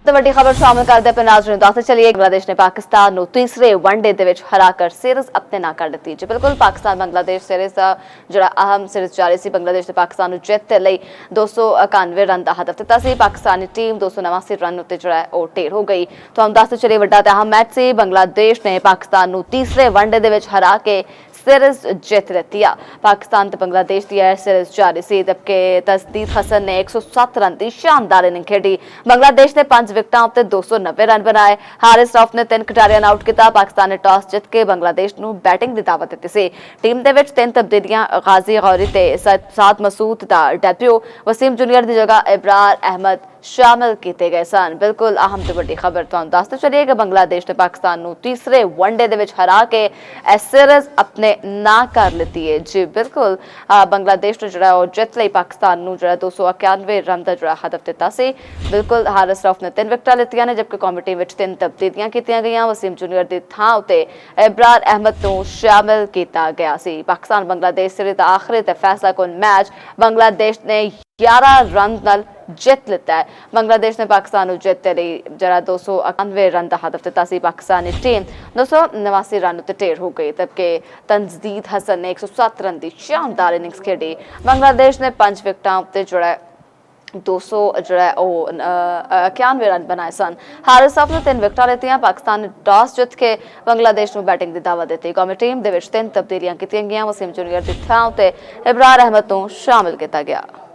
तो वड्डी खबर शामिल करते पे नाज़रीन दस चलिए बांग्लादेश ने पाकिस्तान ਨੂੰ तीसरे वनडे ਦੇ ਵਿੱਚ ਹਰਾकर ਸੀਰੀਜ਼ ਆਪਣੇ ਨਾਂ ਕਰ ਦਿੱਤੀ ਜੀ। ਬਿਲਕੁਲ ਪਾਕਿਸਤਾਨ ਬੰਗਲਾਦੇਸ਼ ਸੀਰੀਜ਼ ਦਾ ਜਿਹੜਾ ਅਹਿਮ ਸੀਰੀਜ਼ ਜਾਰੀ ਸੀ, ਬੰਗਲਾਦੇਸ਼ ਨੇ ਪਾਕਿਸਤਾਨ ਨੂੰ ਜਿੱਤ ਲਈ 291 ਰਨ ਦਾ ਹਦਫ ਦਿੱਤਾ ਸੀ। ਪਾਕਿਸਤਾਨੀ ਟੀਮ 289 ਰਨ ਉੱਤੇ ਜਿਹੜਾ ਉਹ ਢੇਰ ਹੋ ਗਈ। ਤੁਹਾਨੂੰ ਦੱਸਦੇ ਚਲਿਏ ਵੱਡਾ ਤੇ ਅਹਿਮ ਮੈਚ ਸੀ। ਬੰਗਲਾਦੇਸ਼ ਨੇ ਪਾਕਿਸਤਾਨ ਨੂੰ तीसरे वनडे ਦੇ ਵਿੱਚ ਹਰਾ ਕੇ सीरीज जीत लेती है। पाकिस्तान तो बांग्लादेश की सीरीज जारी सी, जबकि तस्दीक हसन ने 107 रन की शानदार इनिंग खेडी। बांग्लादेश ने 5 विकेटां उत्ते 290 रन बनाए। हारिस रऊफ ने 3 खिडारियां आउट किया। पाकिस्तान ने टॉस जित के बांग्लादेश नूं बैटिंग की दावत दी सी। टीम दे विच 3 तब्दीलियां गाजी गौरी ते साद मसूद दा डेब्यू, वसीम जूनियर की जगह इब्रार अहमद शामिल किए गए सन। बिल्कुल अहम तो वड्डी खबर तुहानूं दसदे चलिए कि बांग्लादेश ने पाकिस्तान नूं तीसरे वनडे दे विच हरा के सीरीज अपने ना कर लीती है जी। बिल्कुल बांग्लादेश ने जिहड़ा जित लई पाकिस्तान नूं जिहड़ा 291 रन का जिहड़ा हदफ दिता सी। बिल्कुल हारिस रऊफ ने 3 विकेटां लित्तियां ने, जबकि कौमी टीम विच 3 तब्दीलियां कीतियां गईयां। वसीम जूनियर की थां उत्ते इब्रार अहमद नूं शामिल किया गया सी। पाकिस्तान बांग्लादेश सीरीज का आखिरी ते फैसला कुन मैच बांग्लादेश ने 11 रन नाल जित लिता है। बांग्लादेश ने पाकिस्तान को जित लई जरा 291 रन का हदफ दिता सी। पाकिस्तानी टीम 289 रन उत्ते ढेर हो गई, जबकि तस्दीक हसन ने 107 रन की शानदार इनिंग्स खेडी। बांग्लादेश ने 5 विकेटां उत्ते जोड़ा 291 रन बनाए सन। हारिस रऊफ ने 3 विकेटां लित्तियां। पाकिस्तान ने टॉस जित के बांग्लादेश को बैटिंग की दावत दी। कौमी टीम दे विच 3 तब्दीलियां कीतियां गईयां। वसीम जूनियर की थां उत्ते इब्रार अहमद नूं शामिल किया गया।